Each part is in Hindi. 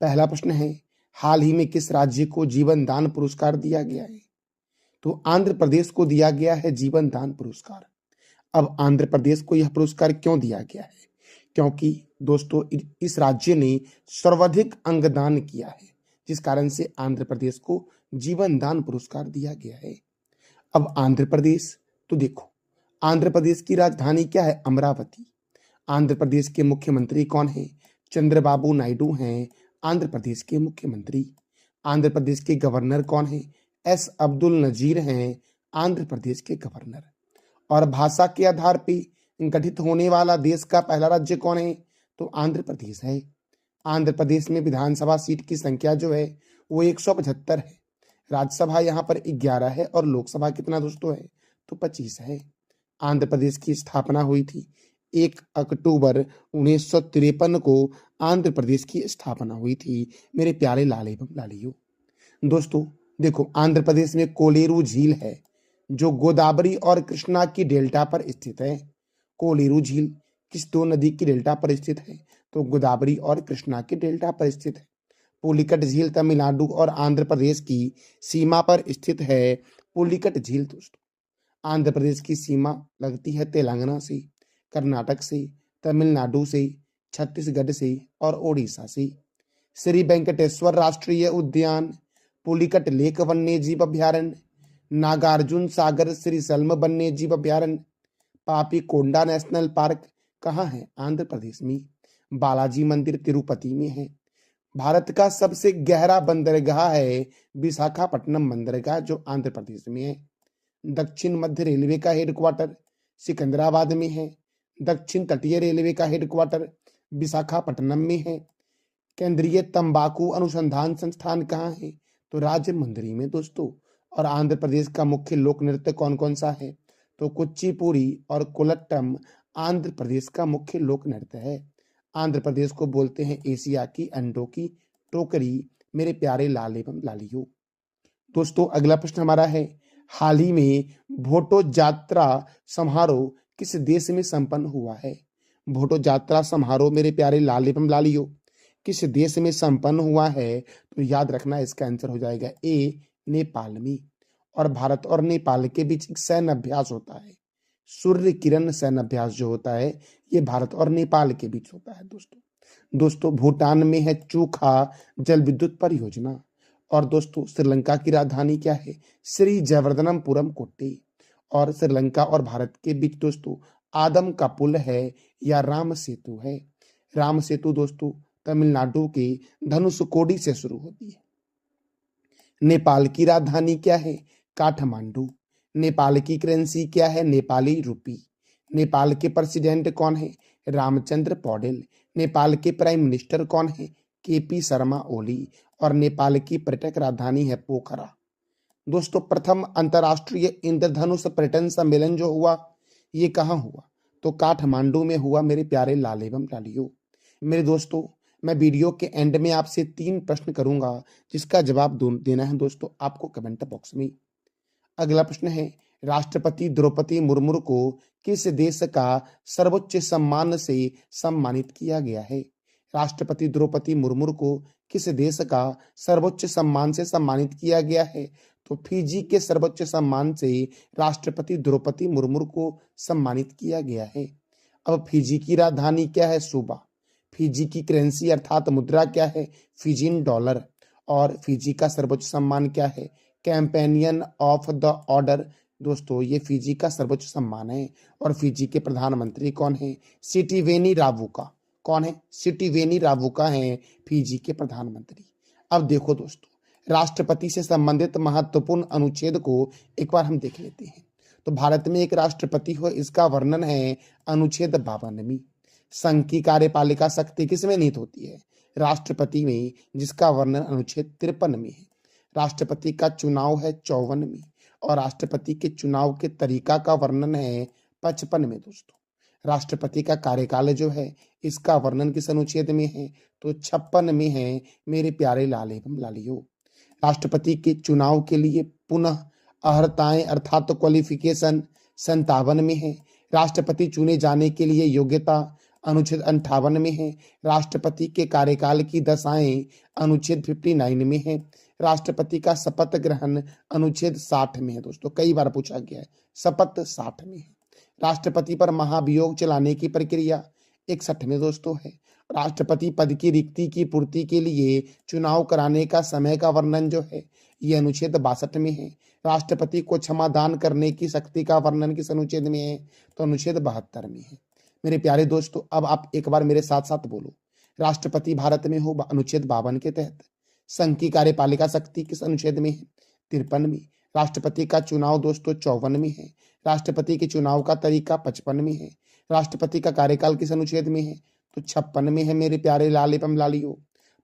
पहला प्रश्न है, हाल ही में किस राज्य को जीवन दान पुरस्कार दिया गया है? तो आंध्र प्रदेश को दिया गया है जीवन दान पुरस्कार। अब आंध्र प्रदेश को यह पुरस्कार क्यों दिया गया है? क्योंकि दोस्तों इस राज्य ने सर्वाधिक अंगदान किया है, जिस कारण से आंध्र प्रदेश को जीवन दान पुरस्कार दिया गया है। अब आंध्र प्रदेश, तो देखो आंध्र प्रदेश की राजधानी क्या है? अमरावती। आंध्र प्रदेश के मुख्यमंत्री कौन है? चंद्रबाबू नायडू हैं आंध्र प्रदेश के मुख्यमंत्री। आंध्र प्रदेश के गवर्नर कौन है? एस अब्दुल नजीर हैं आंध्र प्रदेश के गवर्नर। और भाषा के आधार पर गठित होने वाला देश का पहला राज्य कौन है? तो आंध्र प्रदेश है। आंध्र प्रदेश में विधानसभा सीट की संख्या जो है वो 175 है। राज्यसभा यहाँ पर 11 है और लोकसभा कितना दोस्तों है? तो 25 है। आंध्र प्रदेश की स्थापना हुई थी 1 अक्टूबर 1953 को आंध्र प्रदेश की स्थापना हुई थी मेरे प्यारे लाल एवं लालियों। दोस्तों देखो आंध्र प्रदेश में कोलेरू झील है जो गोदावरी और कृष्णा की डेल्टा पर स्थित है। कोलेरू झील किस दो नदी की डेल्टा पर स्थित है? तो गोदावरी और कृष्णा की डेल्टा पर स्थित है। पुलिकट झील तमिलनाडु और आंध्र प्रदेश की सीमा पर स्थित है। पुलिकट झील दोस्तों आंध्र प्रदेश की सीमा लगती है तेलंगाना से, कर्नाटक से, तमिलनाडु से, छत्तीसगढ़ से और ओडिशा से। श्री वेंकटेश्वर राष्ट्रीय उद्यान, पुलिकट लेक वन्य जीव अभ्यारण्य, नागार्जुन सागर श्रीशल्म वन्य जीव अभ्यारण्य, पापी कोंडा नेशनल पार्क कहाँ है? आंध्र प्रदेश में। बालाजी मंदिर तिरुपति में है। भारत का सबसे गहरा बंदरगाह है विशाखापट्टनम बंदरगाह जो आंध्र प्रदेश में है। दक्षिण मध्य रेलवे का हेडक्वार्टर सिकंदराबाद में है। दक्षिण तटीय रेलवे का हेडक्वार्टर विशाखापट्टनम में है। केंद्रीय तंबाकू अनुसंधान संस्थान कहाँ है? तो राजमुंदरी में दोस्तों। और आंध्र प्रदेश का मुख्य लोक नृत्य कौन कौन सा है? तो कुचिपुड़ी और कोलट्टम आंध्र प्रदेश का मुख्य लोक नृत्य है। आंध्र प्रदेश को बोलते हैं एशिया की अंडों की टोकरी मेरे प्यारे लाल एवं लालियों। दोस्तों अगला प्रश्न हमारा है, हाल ही में भोटो जात्रा समारोह किस देश में संपन्न हुआ है? भोटो जात्रा समारोह मेरे प्यारे लाल एवं लालियों किस देश में संपन्न हुआ है? तो याद रखना इसका आंसर हो जाएगा ए, नेपाल में। और भारत और नेपाल के बीच एक सैन्य अभ्यास होता है, सूर्य किरण सैन्य अभ्यास जो होता है ये भारत और नेपाल के बीच होता है दोस्तों भूटान में है चूखा जल विद्युत परियोजना। और दोस्तों श्रीलंका की राजधानी क्या है? श्री जयवर्धनपुरम कोट्टे। और श्रीलंका और भारत के बीच दोस्तों आदम का पुल है या राम सेतु है। राम सेतु दोस्तों तमिलनाडु के धनुषकोडी से शुरू होती है। नेपाल की राजधानी क्या है? काठमांडू। नेपाल की करेंसी क्या है? नेपाली रुपी। नेपाल के प्रेसिडेंट कौन है? रामचंद्र पौडेल। नेपाल के प्राइम मिनिस्टर कौन है? केपी शर्मा ओली। और नेपाल की पर्यटक राजधानी है पोखरा। दोस्तों प्रथम अंतरराष्ट्रीय इंद्रधनुष पर्यटन सम्मेलन जो हुआ ये कहाँ हुआ? तो काठमांडू में हुआ मेरे प्यारे लाल एवं लालियों। मेरे दोस्तों मैं वीडियो के एंड में आपसे 3 प्रश्न करूंगा जिसका जवाब देना है दोस्तों आपको कमेंट बॉक्स में। अगला प्रश्न है, राष्ट्रपति द्रौपदी मुर्मू को किस देश का सर्वोच्च सम्मान से सम्मानित किया गया है? राष्ट्रपति द्रौपदी मुर्मू को किस देश का सर्वोच्च सम्मान से सम्मानित किया गया है? तो फिजी के सर्वोच्च सम्मान से राष्ट्रपति द्रौपदी मुर्मू को सम्मानित किया गया है। अब फिजी की राजधानी क्या है? सूबा। फिजी की करेंसी अर्थात मुद्रा क्या है? Fijian dollar. और फिजी का सर्वोच्च सम्मान क्या है? Companion of the order. दोस्तों ये फिजी का सर्वोच्च सम्मान है। और फिजी के प्रधानमंत्री कौन है? सिटिवेनी रावुका। कौन है? सिटिवेनी रावुका हैं फिजी के प्रधानमंत्री। अब देखो दोस्तों राष्ट्रपति से संबंधित महत्वपूर्ण अनुच्छेद को एक बार हम देख लेते हैं। तो भारत में एक राष्ट्रपति हो इसका वर्णन है अनुच्छेद 52 संघ की कार्यपालिका शक्ति किसमें निहित होती है? राष्ट्रपति में, जिसका वर्णन अनुच्छेद 53 में है। राष्ट्रपति का चुनाव है 54 में। और राष्ट्रपति के चुनाव के तरीका का वर्णन है 55 में दोस्तों। राष्ट्रपति का कार्यकाल जो है इसका वर्णन किस अनुच्छेद में है? तो 56 में है मेरे प्यारे लाल एवं लालियों। राष्ट्रपति के चुनाव के लिए पुनः अर्हताएं अर्थात क्वालिफिकेशन 57 में है। राष्ट्रपति चुने जाने के लिए योग्यता अनुच्छेद 58 में है। राष्ट्रपति के कार्यकाल की दशाएं अनुच्छेद 59 में है। राष्ट्रपति का शपथ ग्रहण अनुच्छेद 60 में है। दोस्तों कई बार पूछा गया है, शपथ 60 में है। राष्ट्रपति पर महाभियोग चलाने की प्रक्रिया 61 में दोस्तों है। राष्ट्रपति पद की रिक्ति की पूर्ति के लिए चुनाव कराने का समय का वर्णन जो है ये अनुच्छेद 62 में है। राष्ट्रपति को क्षमा दान करने की शक्ति का वर्णन किस अनुच्छेद में है? तो अनुच्छेद 72 में है। मेरे प्यारे दोस्तों, अब आप एक बार मेरे साथ साथ बोलो, राष्ट्रपति भारत में हो अनुच्छेद 52 के तहत। संघ की कार्यपालिका शक्ति किस अनुच्छेद में है? 53 में। राष्ट्रपति का चुनाव दोस्तों 54 में है। राष्ट्रपति के चुनाव का तरीका 55 में है। राष्ट्रपति का कार्यकाल किस अनुच्छेद में है? तो 56 में है मेरे प्यारे लाल एवं लालियो।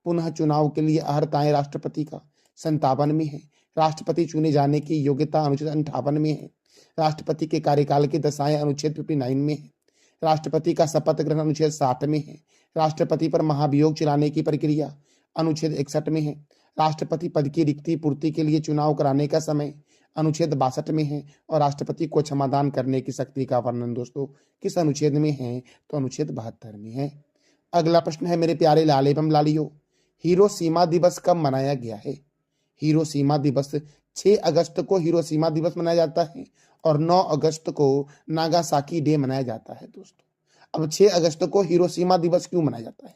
पुनः चुनाव के लिए अर्हताएं राष्ट्रपति का 57 में है। राष्ट्रपति चुने जाने की योग्यता अनुच्छेद 58 में है। राष्ट्रपति के कार्यकाल की दशाएं अनुच्छेद 59 में है। राष्ट्रपति का शपथ ग्रहण अनुच्छेद 60 में है। राष्ट्रपति पर महाभियोग चलाने की प्रक्रिया अनुच्छेद 61 में है। राष्ट्रपति पद की रिक्ति पूर्ति के लिए चुनाव कराने का समय अनुच्छेद 62 में है। और राष्ट्रपति को क्षमादान करने की शक्ति का वर्णन दोस्तों किस अनुच्छेद में है? तो अनुच्छेद 72 में है। अगला प्रश्न है मेरे प्यारे लाल एवं लालियो, हिरोशिमा दिवस कब मनाया गया है? हिरोशिमा दिवस 6 अगस्त को हिरोशिमा दिवस मनाया जाता है और 9 अगस्त को नागासाकी डे मनाया जाता है दोस्तों। अब 6 अगस्त को हिरोशिमा दिवस क्यों मनाया जाता है?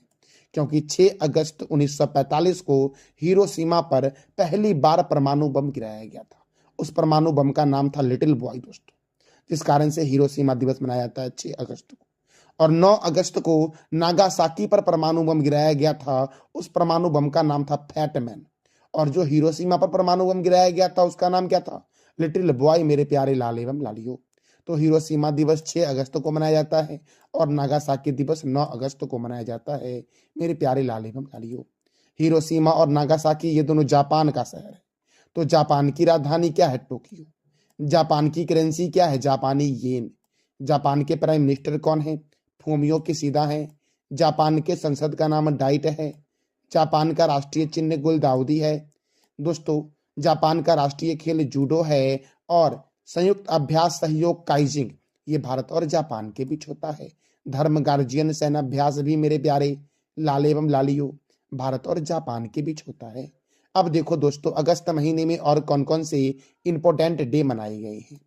क्योंकि 6 अगस्त 1945 को हिरोशिमा पर पहली बार परमाणु बम गिराया गया था। उस परमाणु बम का नाम था लिटिल बॉय दोस्तों, जिस कारण से हिरोशिमा दिवस मनाया जाता है 6 अगस्त को। और 9 अगस्त को नागासाकी पर परमाणु बम गिराया गया था। उस परमाणु बम का नाम था फैट मैन। और जो हिरोशिमा पर परमाणु बम गिराया गया था उसका नाम क्या था? लिटिल बॉय मेरे प्यारे लाल एवं लालियो। तो हिरोशिमा दिवस 6 अगस्त को मनाया जाता है और नागासाकी दिवस 9 अगस्त को मनाया जाता है मेरे प्यारे लाल एवं लालियो। हिरोशिमा और नागासाकी ये दोनों जापान का शहर है। तो जापान की राजधानी क्या है? टोक्यो। जापान की करेंसी क्या है? जापानी येन। जापान के प्राइम मिनिस्टर कौन है? फूमियो किशिदा है। जापान के संसद का नाम डाइट है। जापान का राष्ट्रीय चिन्ह गुलदाउदी है। दोस्तों जापान का राष्ट्रीय खेल जूडो है और संयुक्त अभ्यास सहयोग काइजिंग ये भारत और जापान के बीच होता है। धर्म गार्जियन सेनाभ्यास भी मेरे प्यारे लाल एवं लालियो भारत और जापान के बीच होता है। अब देखो दोस्तों, अगस्त महीने में और कौन कौन से इंपोर्टेंट डे मनाए गए हैं?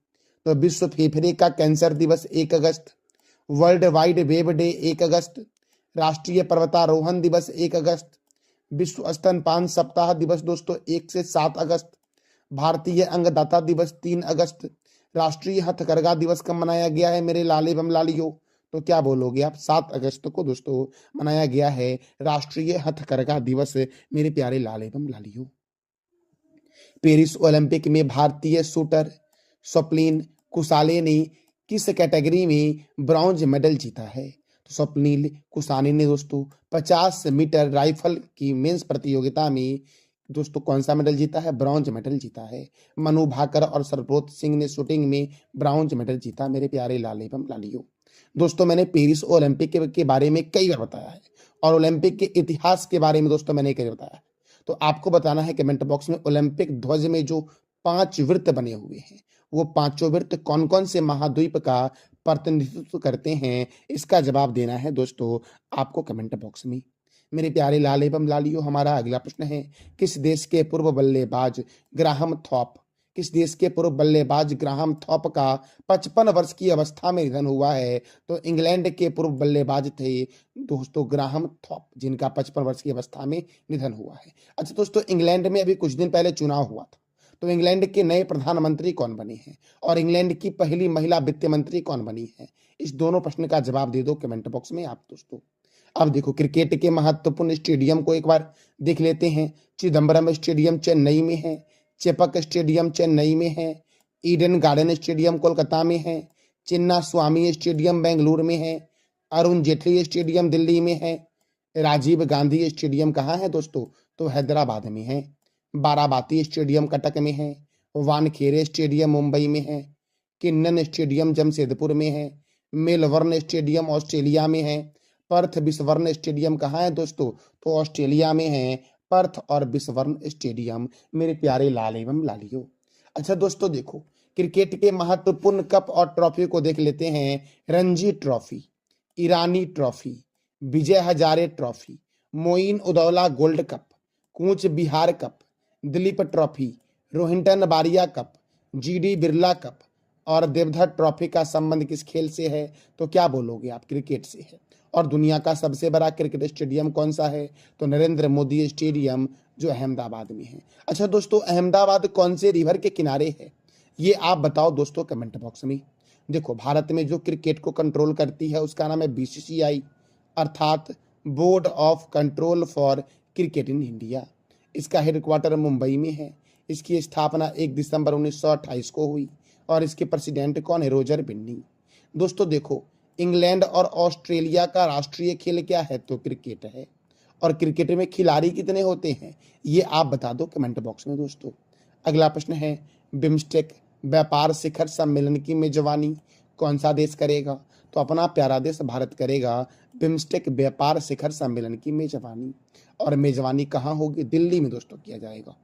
तो विश्व फेफड़े का कैंसर दिवस 1 अगस्त, वर्ल्ड वाइड वेब डे 1 अगस्त, राष्ट्रीय पर्वतारोहण दिवस 1 अगस्त, विश्व स्तनपान सप्ताह दिवस दोस्तों 1 से 7 अगस्त, भारतीय अंगदाता दिवस 3 अगस्त, राष्ट्रीय हथकरघा दिवस कब मनाया गया है मेरे लाल एवं लालियो? तो क्या बोलोगे आप? 7 अगस्त को दोस्तों मनाया गया है राष्ट्रीय हथकरघा दिवस मेरे प्यारे लाल एवं लालियो। पेरिस ओलंपिक में भारतीय शूटर स्वप्निल कुसाले ने किस कैटेगरी में ब्रॉन्ज मेडल जीता है? तो स्वप्निल कुसाले ने दोस्तों 50 मीटर राइफल की मेंस प्रतियोगिता में दोस्तों कौन सा मेडल जीता है? ब्रॉन्ज मेडल जीता है। मनु भाकर और सरब्रोत सिंह ने शूटिंग में ब्रॉन्ज मेडल जीता मेरे प्यारे लाल एवं लालियो। दोस्तों मैंने पेरिस ओलंपिक के बारे में कई बार बताया है और ओलंपिक के इतिहास के बारे में दोस्तों मैंने कई बार बताया है। तो आपको बताना है कमेंट बॉक्स में ओलंपिक ध्वज में जो 5 वृत्त बने हुए हैं वो 5 वृत्त कौन कौन से महाद्वीप का प्रतिनिधित्व करते हैं, इसका जवाब देना है दोस्तों आपको कमेंट बॉक्स में। मेरे प्यारे लाल एवं लालियो, हमारा अगला प्रश्न है, किस देश के पूर्व बल्लेबाज ग्राहम थॉप का 55 वर्ष की अवस्था में निधन हुआ है? तो इंग्लैंड के पूर्व बल्लेबाज थे दोस्तों ग्राहम थॉप, जिनका 55 वर्ष की अवस्था में निधन हुआ है। अच्छा दोस्तों, इंग्लैंड में अभी कुछ दिन पहले चुनाव हुआ था, तो इंग्लैंड के नए प्रधानमंत्री कौन बने हैं और इंग्लैंड की पहली महिला वित्त मंत्री कौन बनी है? इस दोनों प्रश्न का जवाब दे दो कमेंट बॉक्स में आप दोस्तों। अब देखो, क्रिकेट के महत्वपूर्ण स्टेडियम को एक बार देख लेते हैं। चिदम्बरम स्टेडियम चेन्नई में है, चेपक स्टेडियम चेन्नई में है, ईडन गार्डन स्टेडियम कोलकाता में है, चिन्ना स्वामी स्टेडियम बेंगलुरु में है, अरुण जेटली स्टेडियम दिल्ली में है, राजीव गांधी स्टेडियम कहाँ है दोस्तों? तो हैदराबाद में है, बाराबाती स्टेडियम कटक में है, वानखेड़े स्टेडियम मुंबई में है, किन्नन स्टेडियम जमशेदपुर में है, मेलबर्न स्टेडियम ऑस्ट्रेलिया में है, पर्थ बिस्वर्न स्टेडियम कहाँ है दोस्तों? तो ऑस्ट्रेलिया में है पर्थ और बिस्वर्न स्टेडियम मेरे प्यारे लाल एवं लालियो। अच्छा दोस्तों देखो, क्रिकेट के महत्वपूर्ण कप और ट्रॉफी को देख लेते हैं। Ranji trophy Irani trophy, Vijay Hazare trophy, Moin Uddowla gold cup, Cooch Behar cup, Duleep trophy, Rohinton Baria cup, GD Birla cup और देवधर ट्रॉफी का संबंध किस खेल से है? तो क्या बोलोगे आप? क्रिकेट से है। और दुनिया का सबसे बड़ा क्रिकेट स्टेडियम कौन सा है? तो नरेंद्र मोदी स्टेडियम, जो अहमदाबाद में है। अच्छा दोस्तों, अहमदाबाद कौन से रिवर के किनारे है? ये आप बताओ दोस्तों कमेंट बॉक्स में। देखो, भारत में जो क्रिकेट को कंट्रोल करती है उसका नाम है बीसीसीआई, अर्थात board of control for cricket in India. इसका हेडक्वार्टर मुंबई में है। इसकी स्थापना 1 दिसंबर 1928 को हुई और इसके प्रेसिडेंट कौन है? रोजर बिन्नी। दोस्तों देखो, इंग्लैंड और ऑस्ट्रेलिया का राष्ट्रीय खेल क्या है? तो क्रिकेट है। और क्रिकेट में खिलाड़ी कितने होते हैं? ये आप बता दो कमेंट बॉक्स में दोस्तों। अगला प्रश्न है, बिम्स्टेक व्यापार शिखर सम्मेलन की मेजबानी कौन सा देश करेगा? तो अपना प्यारा देश भारत करेगा बिम्स्टेक व्यापार शिखर सम्मेलन की मेजबानी। और मेजबानी कहाँ होगी? दिल्ली में दोस्तों किया जाएगा।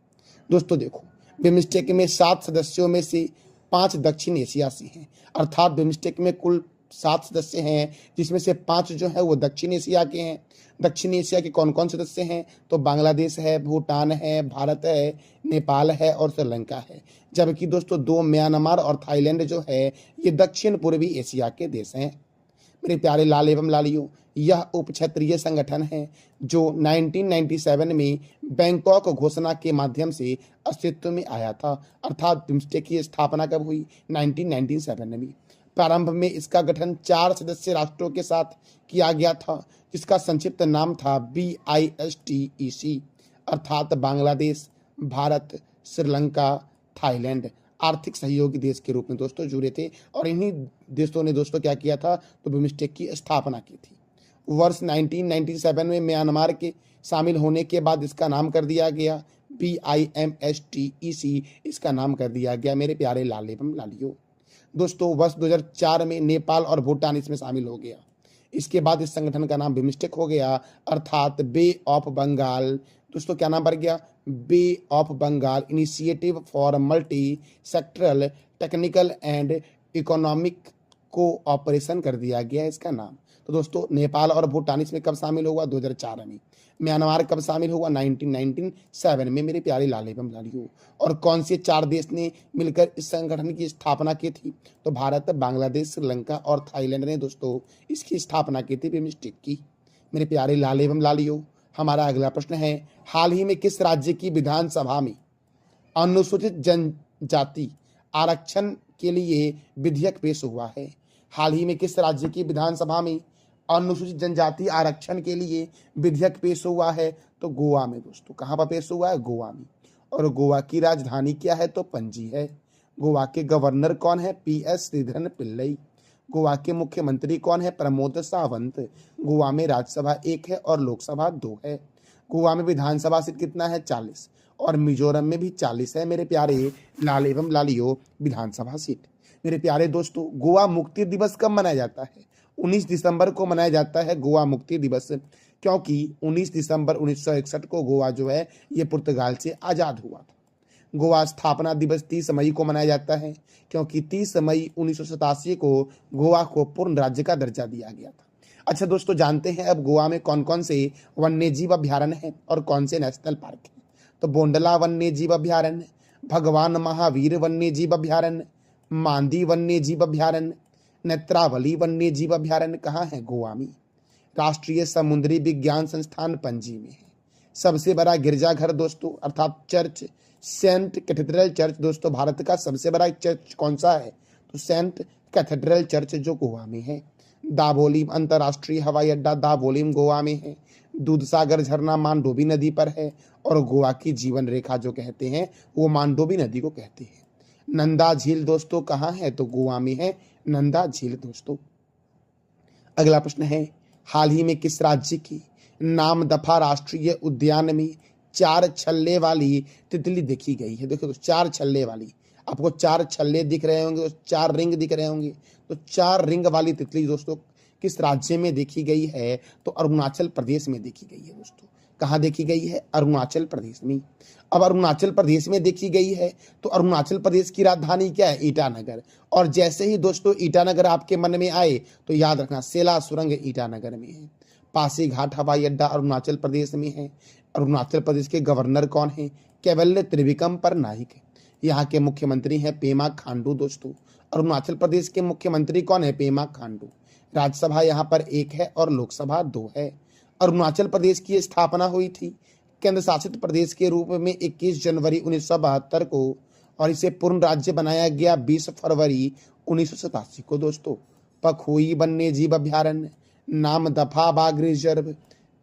दोस्तों देखो, बिम्स्टेक में 7 सदस्यों में से 5 दक्षिण एशिया से हैं, अर्थात बिम्स्टेक में कुल 7 सदस्य हैं, जिसमें से 5 जो है वो दक्षिण एशिया के हैं। दक्षिण एशिया के कौन कौन सदस्य हैं? तो बांग्लादेश है, भूटान है, भारत है, नेपाल है और श्रीलंका है। जबकि दोस्तों 2 म्यांमार और थाईलैंड जो है ये दक्षिण पूर्वी एशिया के देश हैं। मेरे प्यारे लाल एवं लालियों, यह उप क्षेत्रीय संगठन है जो 1997 में बैंकॉक घोषणा के माध्यम से अस्तित्व में आया था, अर्थात बिम्स्टेक की स्थापना कब हुई? 1997 में। प्रारंभ में इसका गठन 4 सदस्य राष्ट्रों के साथ किया गया था, जिसका संक्षिप्त नाम था BISTEC, अर्थात बांग्लादेश, भारत, श्रीलंका, थाईलैंड आर्थिक सहयोगी देश के रूप में दोस्तों जुड़े थे। और इन्हीं देशों ने दोस्तों क्या किया था? तो बिम्स्टेक की स्थापना की थी। वर्ष 1997 में म्यांमार के शामिल होने के बाद इसका नाम कर दिया गया BIMSTEC, इसका नाम कर दिया गया मेरे प्यारे लाल एवं लालियों। दोस्तों वर्ष 2004 में नेपाल और भूटान इसमें शामिल हो गया। इसके बाद इस संगठन का नाम बिम्स्टेक हो गया, अर्थात बे ऑफ बंगाल। दोस्तों क्या नाम बढ़ गया? Bay of Bengal Initiative for Multi Sectoral Technical and Economic Cooperation कर दिया गया इसका नाम। तो दोस्तों नेपाल और भूटान इसमें कब शामिल हुआ? 2004 में। म्यांमार कब शामिल हुआ? 1997 में मेरे प्यारे लाल एवं लालियों। और कौन से 4 देश ने मिलकर इस संगठन की स्थापना की थी? तो भारत, बांग्लादेश, श्रीलंका और थाईलैंड ने दोस्तों इसकी स्थापना की थी बिम्स्टेक की। मेरे प्यारे लाल एवं लालियों, हमारा अगला प्रश्न है, हाल ही में किस राज्य की विधानसभा में अनुसूचित जनजाति आरक्षण के लिए विधेयक पेश हुआ है? हाल ही में किस राज्य की विधानसभा में अनुसूचित जनजाति आरक्षण के लिए विधेयक पेश हुआ है? तो गोवा में दोस्तों। कहाँ पर पेश हुआ है? गोवा में। और गोवा की राजधानी क्या है? तो पणजी है। गोवा के गवर्नर कौन है? PS श्रीधरन पिल्लई। गोवा के मुख्यमंत्री कौन है? प्रमोद सावंत। गोवा में राज्यसभा 1 है और लोकसभा 2 है। गोवा में विधानसभा सीट कितना है? 40। और मिजोरम में भी 40 है मेरे प्यारे लाल एवं लालियों विधानसभा सीट। मेरे प्यारे दोस्तों, गोवा मुक्ति दिवस कब मनाया जाता है? 19 दिसंबर को मनाया जाता है गोवा मुक्ति दिवस, क्योंकि 19 दिसंबर 1961 को गोवा जो है ये पुर्तगाल से आज़ाद हुआ था। गोवा स्थापना दिवस 30 मई को मनाया जाता है, क्योंकि 30 मई 1987 को गोवा को पूर्ण राज्य का दर्जा दिया गया था। अच्छा दोस्तों, जानते हैं अब गोवा में कौन कौन से वन्यजीव अभ्यारण्य हैं और कौन से नेशनल पार्क हैं? तो बोंडला वन्यजीव अभ्यारण्य, भगवान महावीर वन्यजीव अभ्यारण्य, मांदी वन्यजीव अभ्यारण्य, नेत्रावली वन्यजीव अभ्यारण्य कहाँ है? गोवा में। राष्ट्रीय समुद्री विज्ञान संस्थान पणजी में है। सबसे बड़ा गिरजाघर दोस्तों अर्थात चर्च, सेंट कैथेड्रल चर्च दोस्तों, भारत का सबसे बड़ा चर्च कौन सा है? तो सेंट कैथेड्रल चर्च जो गोवा में है। दाभोली अंतर्राष्ट्रीय हवाई अड्डा दाभोलीम गोवा में है। दूधसागर झरना मांडोवी नदी पर है और गोवा की जीवन रेखा जो कहते हैं वो मांडोवी नदी को कहते हैं। नंदा झील दोस्तों कहाँ है? तो गोवा में है नंदा झील दोस्तों। अगला प्रश्न है, हाल ही में किस राज्य की नामदफा राष्ट्रीय उद्यान में 4 छल्ले वाली तितली देखी गई है? देखो 4 छल्ले वाली, आपको 4 छल्ले दिख रहे होंगे, 4 रिंग दिख रहे होंगे। तो 4 रिंग वाली तितली दोस्तों किस राज्य में देखी गई है? तो अरुणाचल प्रदेश में देखी गई है दोस्तों। कहाँ देखी गई है? अरुणाचल प्रदेश में। अब अरुणाचल प्रदेश में देखी गई है तो अरुणाचल प्रदेश की राजधानी क्या है? ईटानगर। और जैसे ही दोस्तों ईटानगर आपके मन में आए तो याद रखना सेला सुरंग ईटानगर में है। पासीघाट हवाई अड्डा अरुणाचल प्रदेश में है। अरुणाचल प्रदेश के गवर्नर कौन है? कैवल्य त्रिविक्रम परनाइक। यहाँ के मुख्यमंत्री हैं पेमा खांडू। दोस्तों अरुणाचल प्रदेश के मुख्यमंत्री कौन है? पेमा खांडू। राज्यसभा यहाँ पर 1 है और लोकसभा 2 है। अरुणाचल प्रदेश की स्थापना हुई थी केंद्र शासित प्रदेश के रूप में 21 जनवरी 1972 को और इसे पूर्ण राज्य बनाया गया 20 फरवरी 1987 को। दोस्तों पखोई वन्य जीव अभ्यारण्य, नामदफा बाघ रिजर्व,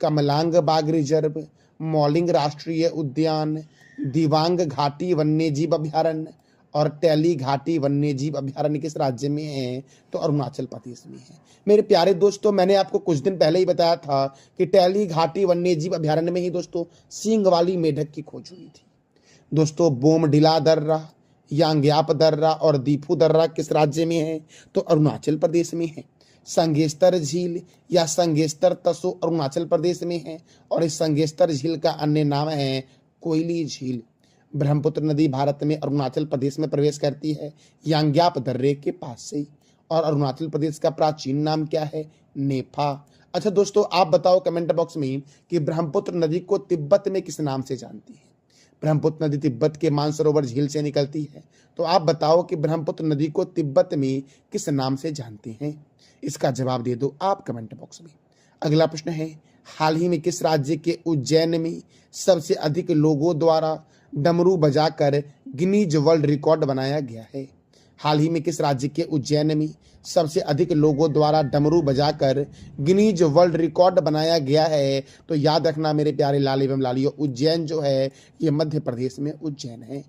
कमलांग बाघ रिजर्व, मौलिंग राष्ट्रीय उद्यान, दिवांग घाटी वन्य जीव अभ्यारण्य और टैली घाटी वन्य जीव अभ्यारण्य किस राज्य में है? तो अरुणाचल प्रदेश में है। मेरे प्यारे दोस्तों मैंने आपको कुछ दिन पहले ही बताया था कि टैली घाटी वन्य जीव अभ्यारण्य में ही दोस्तों सींग वाली मेढक की खोज हुई थी। दोस्तों बोमडिला दर्रा, यांग्याप दर्रा और दीफू दर्रा किस राज्य में है? तो अरुणाचल प्रदेश में है। संगेस्तर झील या संगेस्तर तसो अरुणाचल प्रदेश में है और इस संगेस्तर झील का अन्य नाम है कोयली झील। ब्रह्मपुत्र नदी भारत में अरुणाचल प्रदेश में प्रवेश करती है यांग्याप दर्रे के पास से। और अरुणाचल प्रदेश का प्राचीन नाम क्या है? नेफा। अच्छा दोस्तों आप बताओ कमेंट बॉक्स में कि ब्रह्मपुत्र नदी को तिब्बत में किस नाम से जानती है? ब्रह्मपुत्र नदी तिब्बत के मानसरोवर झील से निकलती है। तो आप बताओ कि ब्रह्मपुत्र नदी को तिब्बत में किस नाम से जानते हैं? इसका जवाब दे दो आप कमेंट बॉक्स में। अगला प्रश्न है हाल ही में किस राज्य के उज्जैन में सबसे अधिक लोगों द्वारा डमरू बजाकर गिनीज वर्ल्ड रिकॉर्ड बनाया गया है? हाल ही में किस राज्य के उज्जैन में सबसे अधिक लोगों द्वारा डमरू बजाकर गिनीज वर्ल्ड रिकॉर्ड बनाया गया है? तो याद रखना मेरे प्यारे लाल एवं लालियों, उज्जैन जो है ये मध्य प्रदेश में उज्जैन है।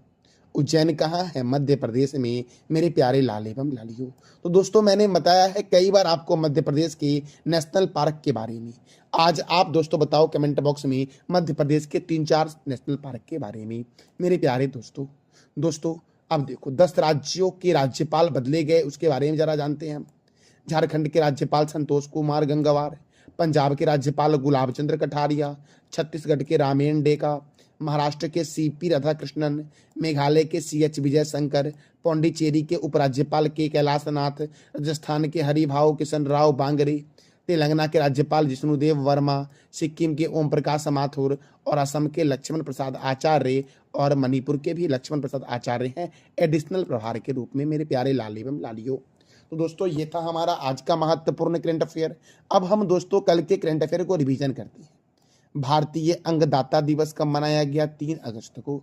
उज्जैन कहाँ है? मध्य प्रदेश में मेरे प्यारे लाल एवं लालियों। तो दोस्तों मैंने बताया है कई बार आपको मध्य प्रदेश के नेशनल पार्क के बारे में। आज आप दोस्तों बताओ कमेंट बॉक्स में मध्य प्रदेश के 3-4 नेशनल पार्क के बारे में मेरे प्यारे दोस्तों अब देखो 10 राज्यों के राज्यपाल बदले गए उसके बारे में जरा जानते हैं हम। झारखंड के राज्यपाल संतोष कुमार गंगवार, पंजाब के राज्यपाल गुलाब चंद्र कटारिया, छत्तीसगढ़ के रामेन डेका, महाराष्ट्र के सीपी राधाकृष्णन, मेघालय के CH विजय शंकर, पौंडीचेरी के उपराज्यपाल के कैलाशनाथ, राजस्थान के हरिभाऊ किशन राव बांगरे, तेलंगाना के राज्यपाल जिष्णुदेव वर्मा, सिक्किम के ओम प्रकाश माथुर और असम के लक्ष्मण प्रसाद आचार्य और मणिपुर के भी लक्ष्मण प्रसाद आचार्य हैं एडिशनल प्रभार के रूप में मेरे प्यारे लाल एवं लालियों। तो दोस्तों ये था हमारा आज का महत्वपूर्ण करंट अफेयर। अब हम दोस्तों कल के करंट अफेयर को रिवीजन करते हैं। भारतीय अंगदाता दिवस कब मनाया गया? 3 अगस्त को।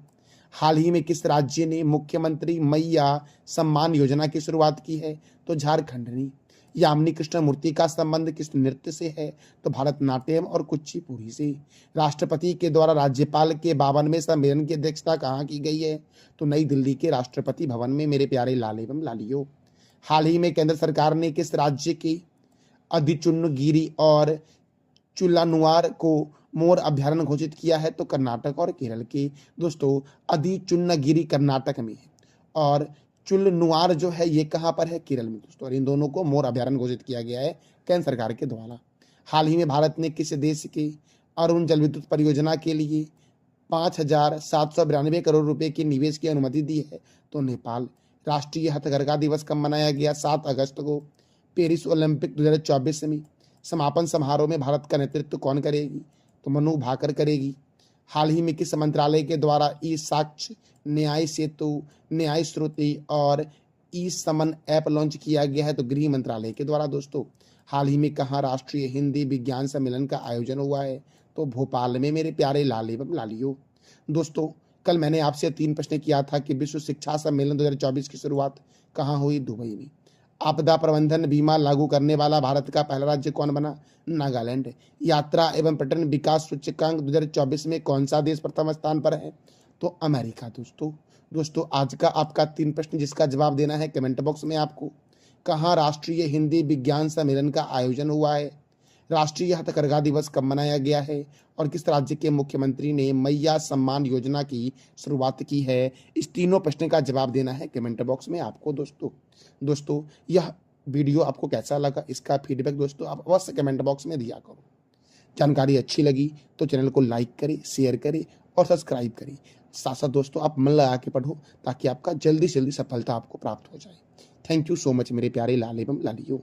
हाल ही में किस राज्य ने मुख्यमंत्री मैया सम्मान योजना की शुरुआत की है? तो झारखंड ने। यामिनी कृष्णमूर्ति का संबंध किस नृत्य से है? तो भरतनाट्यम और कुचिपुड़ी से। राष्ट्रपति के द्वारा राज्यपाल के 52वें सम्मेलन की अध्यक्षता कहाँ की गई है? तो नई दिल्ली के राष्ट्रपति भवन में मेरे प्यारे लाल एवं लालियों। हाल ही में केंद्र सरकार ने किस राज्य के अधिचुन्नगिरी और चुल्लानुआर को मोर अभ्यारण्य घोषित किया है? तो कर्नाटक और केरल के। दोस्तों अधिचुन्नगिरी कर्नाटक में है और चुल्लनुआर जो है ये कहाँ पर है? केरल में। दोस्तों और इन दोनों को मोर अभ्यारण्य घोषित किया गया है केंद्र सरकार के द्वारा। हाल ही में भारत ने किस देश के अरुण जल विद्युत परियोजना के लिए 5,792 करोड़ रुपए के निवेश की अनुमति दी है? तो नेपाल। राष्ट्रीय हथकरघा दिवस कब मनाया गया? 7 अगस्त को। पेरिस ओलंपिक 2024 में समापन समारोह में भारत का नेतृत्व कौन करेगी? तो मनु भाकर करेगी। हाल ही में किस मंत्रालय के द्वारा ई साक्ष्य, न्याय सेतु, न्याय श्रुति और ई समन ऐप लॉन्च किया गया है? तो गृह मंत्रालय के द्वारा। दोस्तों हाल ही में कहाँ राष्ट्रीय हिंदी विज्ञान सम्मेलन का आयोजन हुआ है? तो भोपाल में मेरे प्यारे लाल एवं लालियों। दोस्तों कल मैंने आपसे 3 प्रश्न किया था कि विश्व शिक्षा सम्मेलन 2024 की शुरुआत कहाँ हुई? दुबई में। आपदा प्रबंधन बीमा लागू करने वाला भारत का पहला राज्य कौन बना? नागालैंड। यात्रा एवं पर्यटन विकास सूचकांक 2024 में कौन सा देश प्रथम स्थान पर है? तो अमेरिका। दोस्तों आज का आपका 3 प्रश्न जिसका जवाब देना है कमेंट बॉक्स में आपको। कहाँ राष्ट्रीय हिंदी विज्ञान सम्मेलन का आयोजन हुआ है? राष्ट्रीय हथकरघा दिवस कब मनाया गया है? और किस राज्य के मुख्यमंत्री ने मैया सम्मान योजना की शुरुआत की है? इस तीनों प्रश्न का जवाब देना है कमेंट बॉक्स में आपको। दोस्तों यह वीडियो आपको कैसा लगा इसका फीडबैक दोस्तों आप अवश्य कमेंट बॉक्स में दिया करो। जानकारी अच्छी लगी तो चैनल को लाइक करें, शेयर करें और सब्सक्राइब करें। साथ साथ दोस्तों आप मन लगा के पढ़ो ताकि आपका जल्दी से जल्दी सफलता आपको प्राप्त हो जाए। थैंक यू सो मच मेरे प्यारे लाल एवं लालियों।